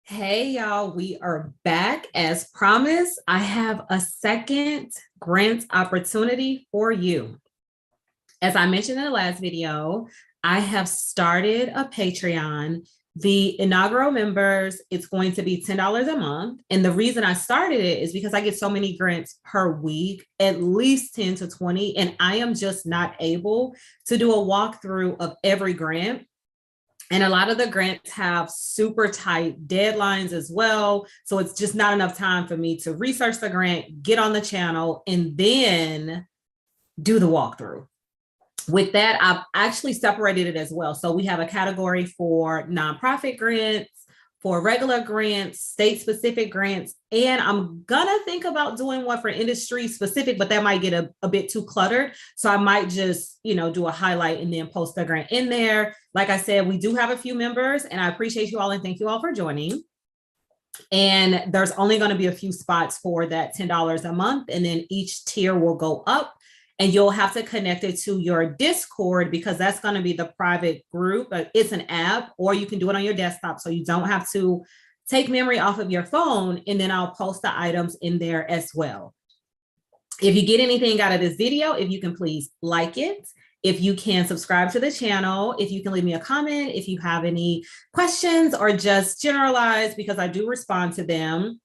Hey, y'all, we are back. As promised, I have a second grant opportunity for you. As I mentioned in the last video, I have started a Patreon. The inaugural members, it's going to be $10 a month. And the reason I started it is because I get so many grants per week, at least 10 to 20, and I am just not able to do a walkthrough of every grant. And a lot of the grants have super tight deadlines as well. So it's just not enough time for me to research the grant, get on the channel, and then do the walkthrough. With that, I've actually separated it as well. So we have a category for nonprofit grants, for regular grants, state-specific grants, and I'm gonna think about doing one for industry-specific, but that might get a bit too cluttered. So I might just, do a highlight and then post the grant in there. Like I said, we do have a few members, and I appreciate you all and thank you all for joining. And there's only going to be a few spots for that $10 a month, and then each tier will go up. And you'll have to connect it to your Discord because that's going to be the private group. It's an app, or you can do it on your desktop so you don't have to take memory off of your phone. And then I'll post the items in there as well. If you get anything out of this video, if you can please like it. If you can subscribe to the channel, if you can leave me a comment, if you have any questions or just generalize, because I do respond to them.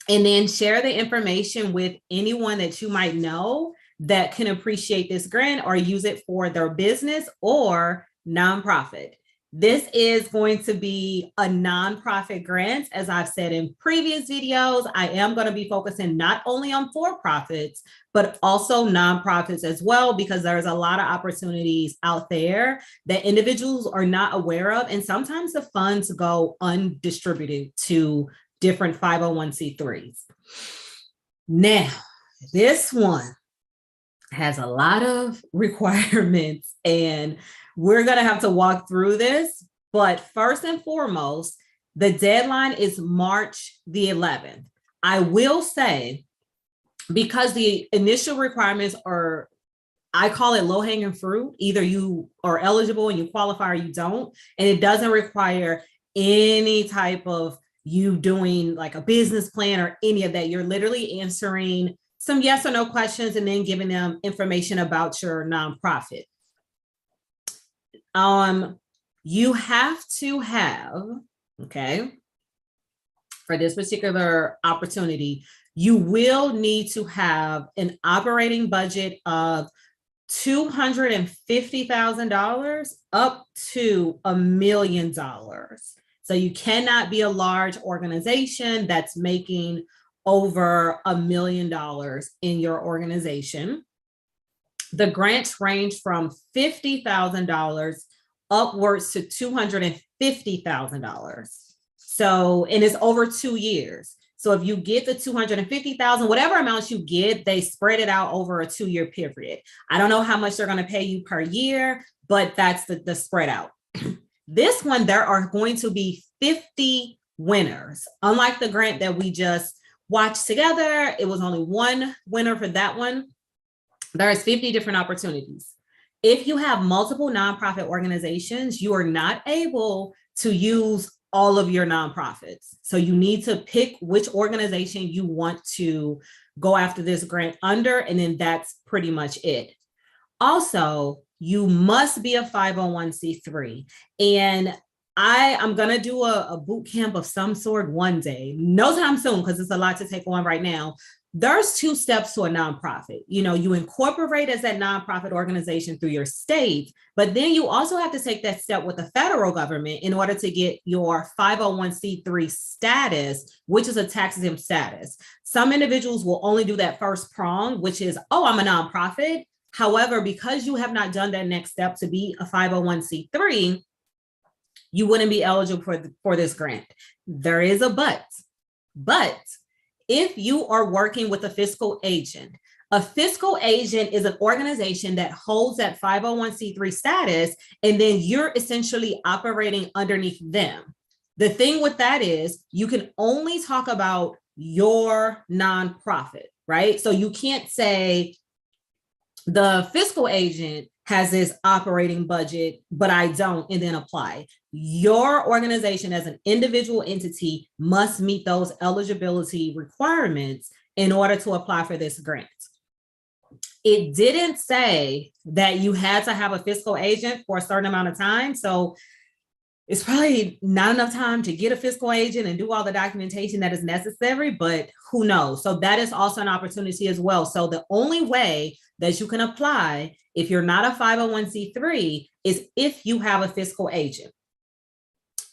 And then share the information with anyone that you might know that can appreciate this grant or use it for their business or nonprofit. This is going to be a nonprofit grant. As I've said in previous videos, I am going to be focusing not only on for-profits, but also nonprofits as well, because there's a lot of opportunities out there that individuals are not aware of. And sometimes the funds go undistributed to different 501c3s. Now, this one has a lot of requirements, and we're going to have to walk through this. But first and foremost, the deadline is March the 11th. I will say, because the initial requirements are, I call it low-hanging fruit. Either you are eligible and you qualify or you don't, and it doesn't require any type of you doing like a business plan or any of that. You're literally answering some yes or no questions and then giving them information about your nonprofit. You have to have, okay, for this particular opportunity, you will need to have an operating budget of $250,000 up to $1 million. So you cannot be a large organization that's making over $1 million in your organization. The grants range from $50,000 upwards to $250,000. So, and it's over 2 years. So if you get the 250,000, whatever amounts you get, they spread it out over a 2-year period. I don't know how much they're going to pay you per year, but that's the spread out. This one, there are going to be 50 winners. Unlike the grant that we just watched together, it was only one winner for that one. There's 50 different opportunities. If you have multiple nonprofit organizations, you are not able to use all of your nonprofits. So you need to pick which organization you want to go after this grant under, and then that's pretty much it. Also, you must be a 501c3. And I'm going to do a boot camp of some sort one day, no time soon, because it's a lot to take on right now. There's 2 steps to a nonprofit. You incorporate as that nonprofit organization through your state, but then you also have to take that step with the federal government in order to get your 501c3 status, which is a tax-exempt status. Some individuals will only do that first prong, which is, oh, I'm a nonprofit. However, because you have not done that next step to be a 501c3, you wouldn't be eligible for this grant. There is a but. But if you are working with a fiscal agent is an organization that holds that 501c3 status, and then you're essentially operating underneath them. The thing with that is you can only talk about your nonprofit, right? So you can't say the fiscal agent has this operating budget, but I don't, and then apply. Your organization as an individual entity must meet those eligibility requirements in order to apply for this grant. It didn't say that you had to have a fiscal agent for a certain amount of time. So it's probably not enough time to get a fiscal agent and do all the documentation that is necessary, but who knows? So that is also an opportunity as well. So the only way that you can apply if you're not a 501c3 is if you have a fiscal agent.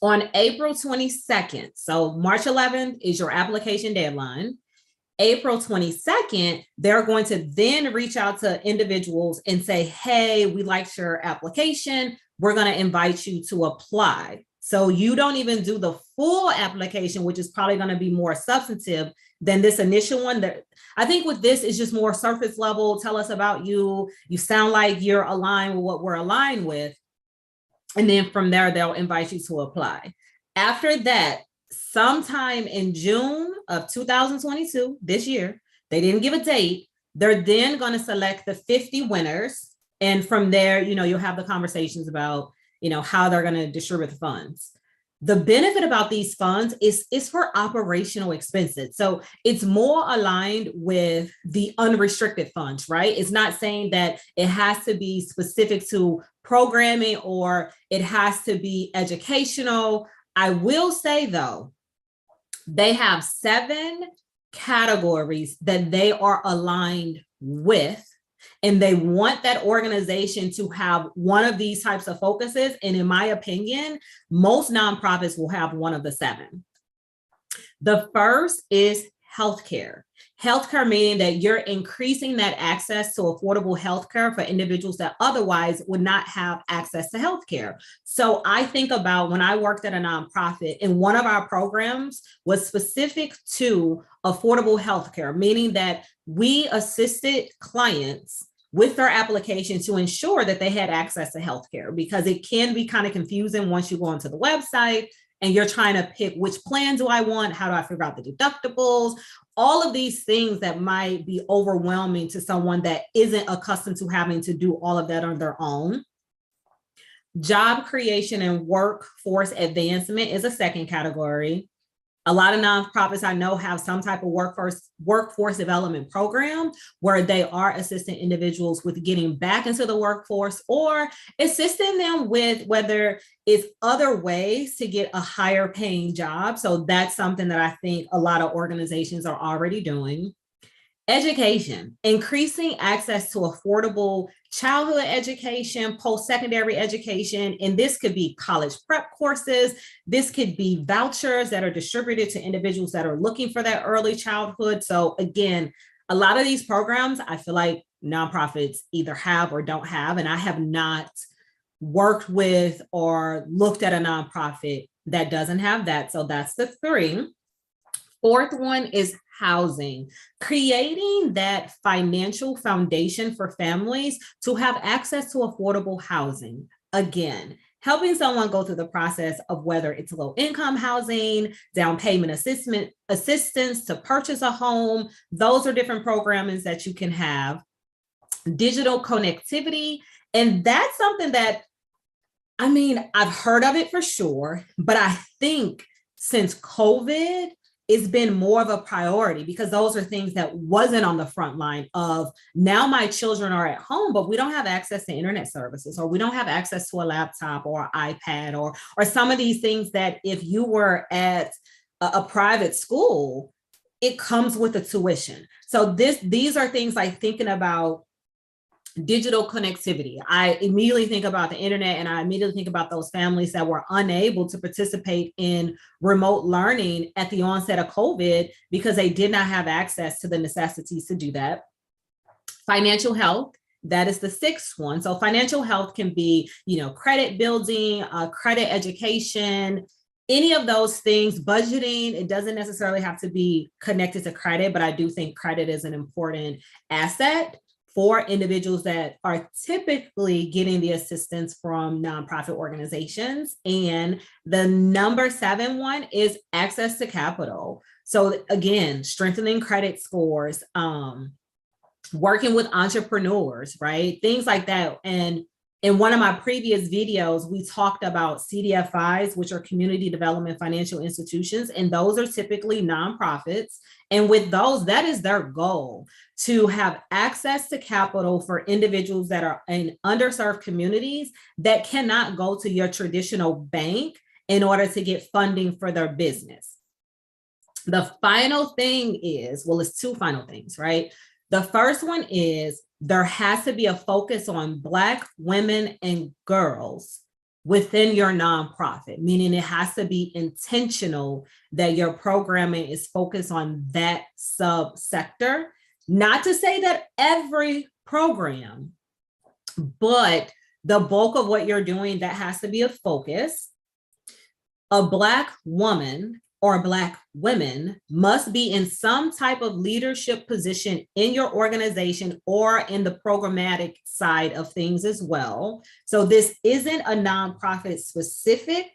On April 22nd, so March 11th is your application deadline. April 22nd, they're going to then reach out to individuals and say, hey, we liked your application. We're going to invite you to apply. So you don't even do the full application, which is probably going to be more substantive than this initial one. That I think with this is just more surface level. Tell us about you. You sound like you're aligned with what we're aligned with. And then from there, they'll invite you to apply. After that, sometime in June of 2022, this year, they didn't give a date. They're then going to select the 50 winners. And from there, you'll have the conversations about, how they're going to distribute the funds. The benefit about these funds is for operational expenses. So it's more aligned with the unrestricted funds, right? It's not saying that it has to be specific to programming or it has to be educational. I will say, though, they have 7 categories that they are aligned with, and they want that organization to have one of these types of focuses. And in my opinion, most nonprofits will have one of the 7. The first is healthcare. Healthcare meaning that you're increasing that access to affordable healthcare for individuals that otherwise would not have access to healthcare. So I think about when I worked at a nonprofit, and one of our programs was specific to affordable healthcare, meaning that we assisted clients with their application to ensure that they had access to healthcare, because it can be kind of confusing once you go onto the website and you're trying to pick which plan do I want, how do I figure out the deductibles, all of these things that might be overwhelming to someone that isn't accustomed to having to do all of that on their own. Job creation and workforce advancement is a second category. A lot of nonprofits I know have some type of workforce development program where they are assisting individuals with getting back into the workforce or assisting them with whether it's other ways to get a higher paying job. So that's something that I think a lot of organizations are already doing. Education, increasing access to affordable childhood education, post-secondary education, and this could be college prep courses. This could be vouchers that are distributed to individuals that are looking for that early childhood. So again, a lot of these programs, I feel like nonprofits either have or don't have, and I have not worked with or looked at a nonprofit that doesn't have that. So that's the 3. Fourth one is housing, creating that financial foundation for families to have access to affordable housing. Again, helping someone go through the process of whether it's low income housing, down payment assistance to purchase a home. Those are different programs that you can have. Digital connectivity. And that's something that, I've heard of it for sure, but I think since COVID, it's been more of a priority because those are things that wasn't on the front line of now my children are at home, but we don't have access to internet services, or we don't have access to a laptop or iPad or some of these things that if you were at a private school, it comes with a tuition. So these are things like thinking about digital connectivity. I immediately think about the internet, and I immediately think about those families that were unable to participate in remote learning at the onset of COVID because they did not have access to the necessities to do that. Financial health, that is the 6th one. So financial health can be, credit building, credit education, any of those things, budgeting. It doesn't necessarily have to be connected to credit, but I do think credit is an important asset for individuals that are typically getting the assistance from nonprofit organizations. And the number 7 one is access to capital. So again, strengthening credit scores, working with entrepreneurs, right? Things like that. And in one of my previous videos, we talked about CDFIs, which are community development financial institutions, and those are typically nonprofits. And with those, that is their goal, to have access to capital for individuals that are in underserved communities that cannot go to your traditional bank in order to get funding for their business. The final thing is, well, it's two final things, right? The first one is there has to be a focus on Black women and girls within your nonprofit, meaning it has to be intentional that your programming is focused on that subsector. Not to say that every program, but the bulk of what you're doing, that has to be a focus. A Black woman or Black women must be in some type of leadership position in your organization or in the programmatic side of things as well. So this isn't a nonprofit specific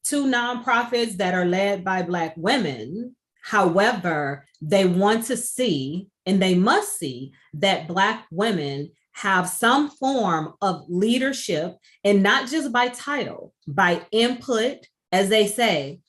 to nonprofits that are led by Black women. However, they want to see, and they must see, that Black women have some form of leadership, and not just by title, by input. As they say,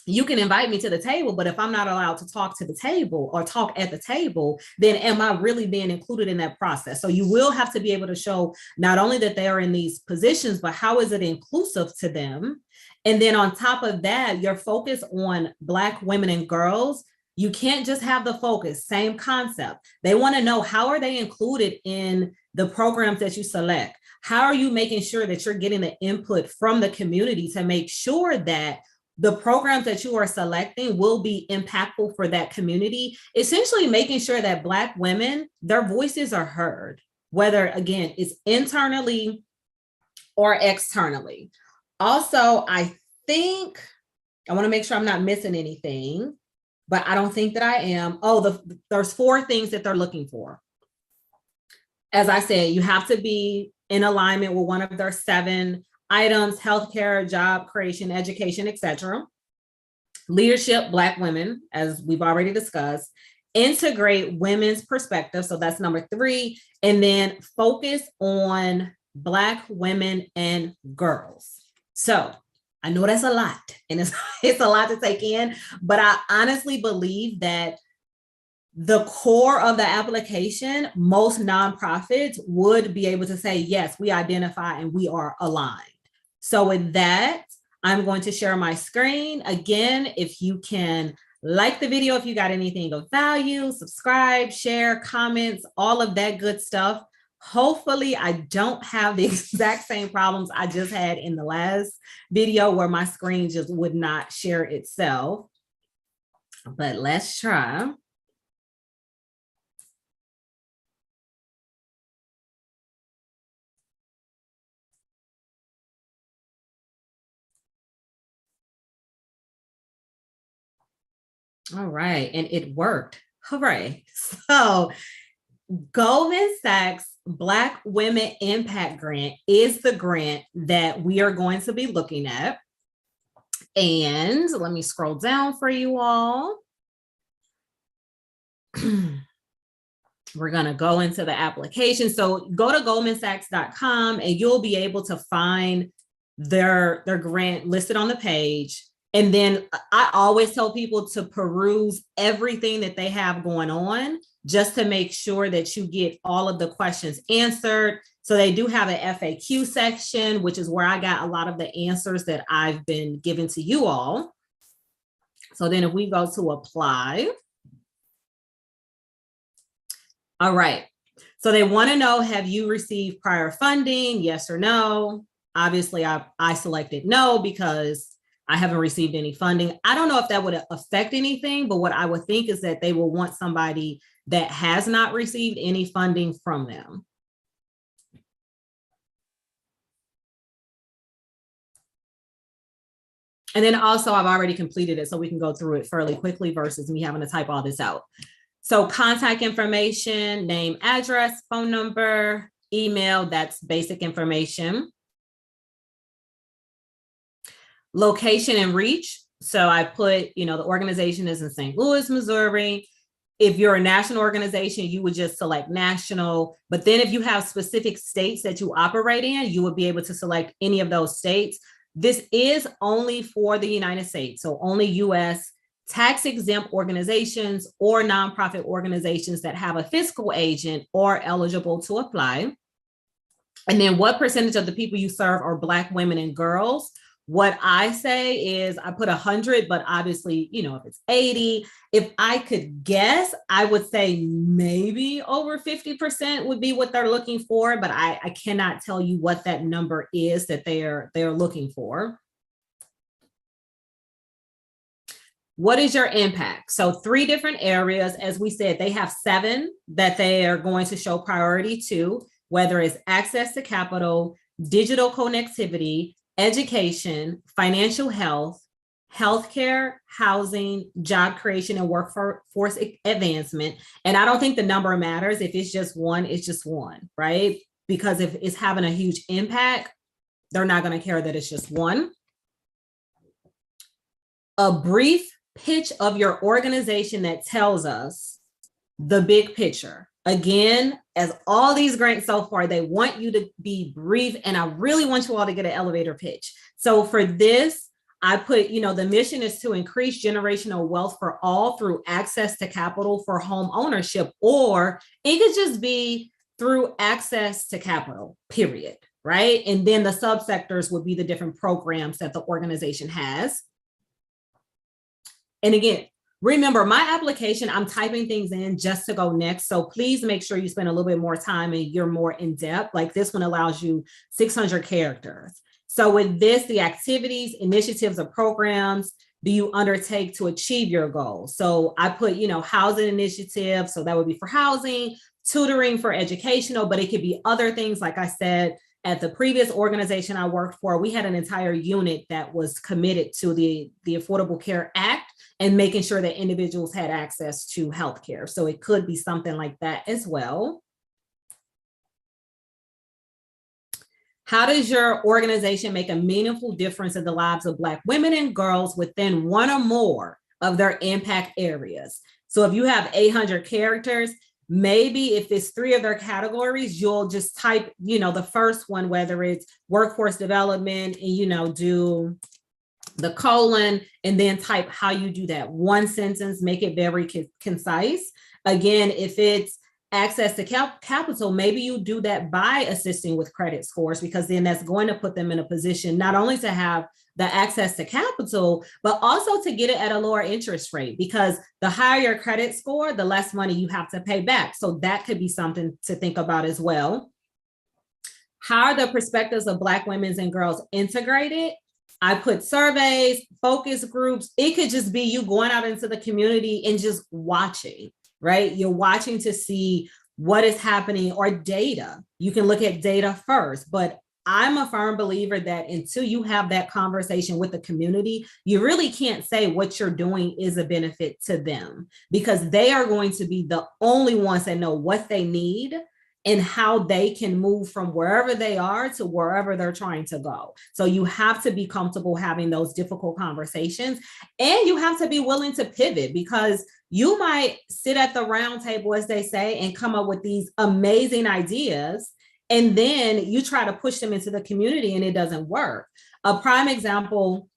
you can invite me to the table, but if I'm not allowed to talk to the table or talk at the table, then am I really being included in that process? So you will have to be able to show not only that they are in these positions, but how is it inclusive to them? And then on top of that, your focus on Black women and girls, you can't just have the focus, same concept. They want to know, how are they included in the programs that you select? How are you making sure that you're getting the input from the community to make sure that the programs that you are selecting will be impactful for that community? Essentially making sure that Black women, their voices are heard, whether, again, it's internally or externally. Also, I want to make sure I'm not missing anything, but I don't think that I am. Oh, there's 4 things that they're looking for. As I said, you have to be in alignment with one of their 7 items: healthcare, job creation, education, etc. Leadership, Black women, as we've already discussed. Integrate women's perspective, so that's number 3. And then focus on Black women and girls. So I know that's a lot, and it's a lot to take in, but I honestly believe that the core of the application, most nonprofits would be able to say, yes, we identify and we are aligned. So with that, I'm going to share my screen. Again, if you can like the video, if you got anything of value, subscribe, share, comments, all of that good stuff. Hopefully I don't have the exact same problems I just had in the last video where my screen just would not share itself. But let's try. All right, and it worked. Hooray. So Goldman Sachs Black Women Impact Grant is the grant that we are going to be looking at. And let me scroll down for you all. We're going to go into the application. So go to goldmansachs.com and you'll be able to find their grant listed on the page. And then I always tell people to peruse everything that they have going on, just to make sure that you get all of the questions answered. So they do have an FAQ section, which is where I got a lot of the answers that I've been giving to you all. So then if we go to apply. All right. So they want to know, have you received prior funding? Yes or no? Obviously, I selected no because I haven't received any funding. I don't know if that would affect anything, but what I would think is that they will want somebody that has not received any funding from them. And then also I've already completed it, so we can go through it fairly quickly versus me having to type all this out. So contact information, name, address, phone number, email, that's basic information. Location and reach. So I put, the organization is in St. Louis, Missouri. If you're a national organization, you would just select national. But then if you have specific states that you operate in, you would be able to select any of those states. This is only for the United States. So only US tax exempt organizations or nonprofit organizations that have a fiscal agent are eligible to apply. And then what percentage of the people you serve are Black women and girls? What I say is I put 100, but obviously, you know, if it's 80, if I could guess, I would say maybe over 50% would be what they're looking for, but I cannot tell you what that number is that they're looking for. What is your impact? So 3 different areas. As we said, they have 7 that they are going to show priority to, whether it's access to capital, digital connectivity, education, financial health, healthcare, housing, job creation, and workforce advancement. And I don't think the number matters. If it's just one, it's just one, right? Because if it's having a huge impact, they're not going to care that it's just one. A brief pitch of your organization that tells us the big picture. Again, as all these grants so far, they want you to be brief, and I really want you all to get an elevator pitch. So for this, I put, you know, the mission is to increase generational wealth for all through access to capital for home ownership, or it could just be through access to capital, period, right? And then the subsectors would be the different programs that the organization has. And again, remember, my application, I'm typing things in just to go next. So please make sure you spend a little bit more time and you're more in depth. Like this one allows you 600 characters. So with this, the activities, initiatives, or programs do you undertake to achieve your goals? So I put, you know, housing initiative. So that would be for housing, tutoring for educational, but it could be other things. Like I said, at the previous organization I worked for, we had an entire unit that was committed to the Affordable Care Act and making sure that individuals had access to healthcare. So it could be something like that as well. How does your organization make a meaningful difference in the lives of Black women and girls within one or more of their impact areas? So if you have 800 characters, maybe if it's 3 of their categories, you'll just type, you know, the first one, whether it's workforce development, and, you know, do the colon, and then type how you do that. One sentence, make it very concise. Again, if it's access to capital, maybe you do that by assisting with credit scores, because then that's going to put them in a position not only to have the access to capital, but also to get it at a lower interest rate, because the higher your credit score, the less money you have to pay back. So that could be something to think about as well. How are the perspectives of Black women and girls integrated? I put surveys, focus groups. It could just be you going out into the community and just watching, right? You're watching to see what is happening, or data. You can look at data first, but I'm a firm believer that until you have that conversation with the community, you really can't say what you're doing is a benefit to them, because they are going to be the only ones that know what they need and how they can move from wherever they are to wherever they're trying to go. So you have to be comfortable having those difficult conversations, and you have to be willing to pivot, because you might sit at the round table, as they say, and come up with these amazing ideas, and then you try to push them into the community and it doesn't work. A prime example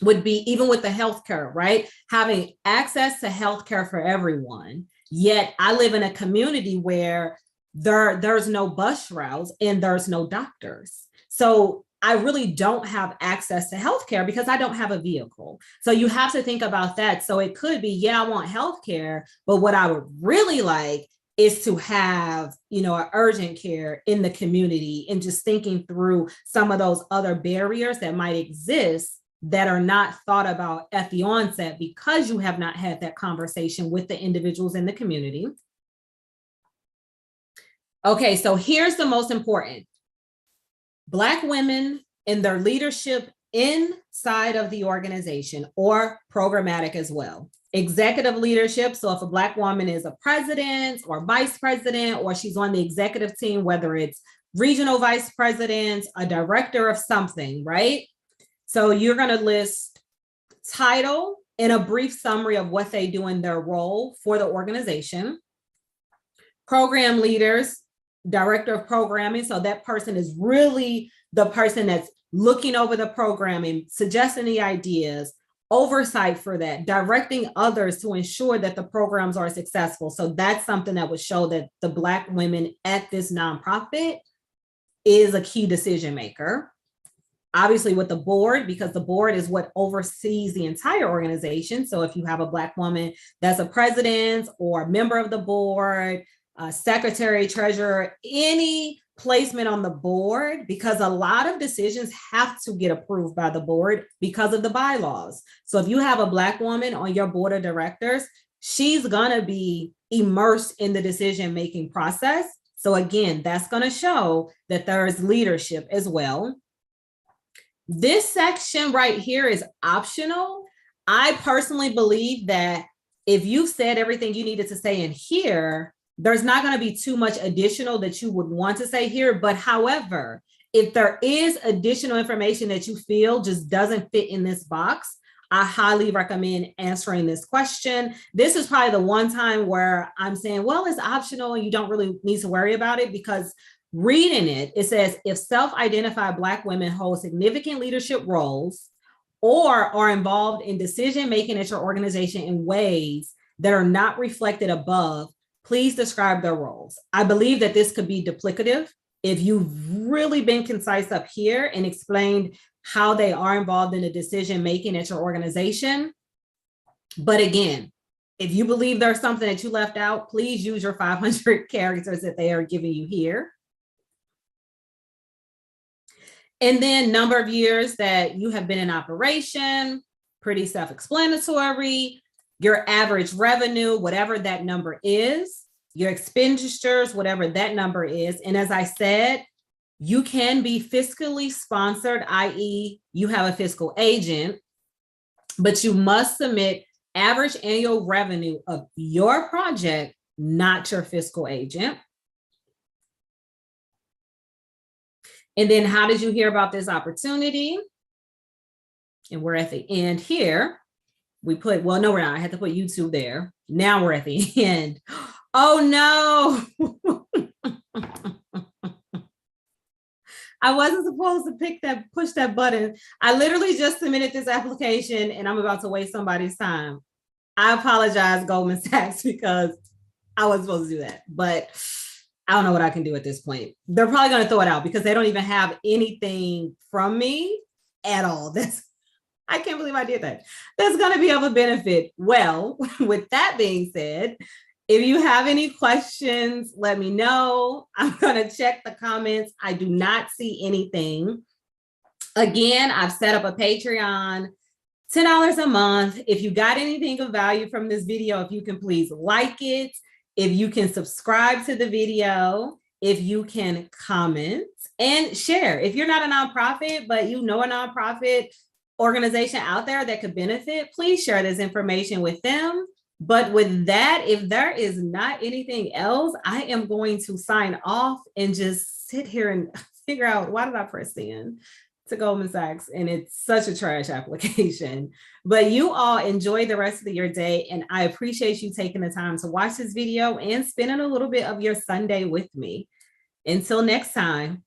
would be even with the healthcare, right? Having access to healthcare for everyone. Yet I live in a community where there's no bus routes and there's no doctors. So I really don't have access to healthcare because I don't have a vehicle. So you have to think about that. So it could be, yeah, I want healthcare, but what I would really like is to have, you know, an urgent care in the community, and just thinking through some of those other barriers that might exist that are not thought about at the onset because you have not had that conversation with the individuals in the community. Okay, so here's the most important. Black women in their leadership inside of the organization, or programmatic as well. Executive leadership, so if a Black woman is a president or vice president, or she's on the executive team, whether it's regional vice president, a director of something, right? So you're gonna list title, and a brief summary of what they do in their role for the organization. Program leaders, director of programming. So that person is really the person that's looking over the programming, suggesting the ideas, oversight for that, directing others to ensure that the programs are successful. So that's something that would show that the Black women at this nonprofit is a key decision maker. Obviously with the board, because the board is what oversees the entire organization. So if you have a Black woman that's a president or member of the board, secretary, treasurer, any placement on the board, because a lot of decisions have to get approved by the board because of the bylaws. So if you have a Black woman on your board of directors, she's gonna be immersed in the decision-making process. So again, that's gonna show that there is leadership as well. This section right here is optional. I personally believe that if you've said everything you needed to say in here, there's not going to be too much additional that you would want to say here. But however, if there is additional information that you feel just doesn't fit in this box, I highly recommend answering this question. This is probably the one time where I'm saying, well, it's optional and you don't really need to worry about it, because reading it, it says, if self-identified Black women hold significant leadership roles or are involved in decision-making at your organization in ways that are not reflected above, please describe their roles. I believe that this could be duplicative. If you've really been concise up here and explained how they are involved in the decision-making at your organization. But again, if you believe there's something that you left out, please use your 500 characters that they are giving you here. And then number of years that you have been in operation, pretty self-explanatory. Your average revenue, whatever that number is, your expenditures, whatever that number is. And as I said, you can be fiscally sponsored, i.e. you have a fiscal agent, but you must submit average annual revenue of your project, not your fiscal agent. And then how did you hear about this opportunity? And we're at the end here. We put, well, no, we're not. I had to put YouTube there. Now we're at the end. Oh no. I wasn't supposed to push that button. I literally just submitted this application and I'm about to waste somebody's time. I apologize, Goldman Sachs, because I wasn't supposed to do that, but I don't know what I can do at this point. They're probably going to throw it out because they don't even have anything from me at all. I can't believe I did that. That's going to be of a benefit. Well, with that being said, if you have any questions, let me know. I'm going to check the comments. I do not see anything. Again, I've set up a Patreon, $10 a month. If you got anything of value from this video, if you can please like it, if you can subscribe to the video, if you can comment and share. If you're not a nonprofit, but you know a nonprofit organization out there that could benefit, please share this information with them. But with that, if there is not anything else, I am going to sign off and just sit here and figure out, why did I press send to Goldman Sachs? And it's such a trash application. But you all enjoy the rest of your day. And I appreciate you taking the time to watch this video and spending a little bit of your Sunday with me. Until next time.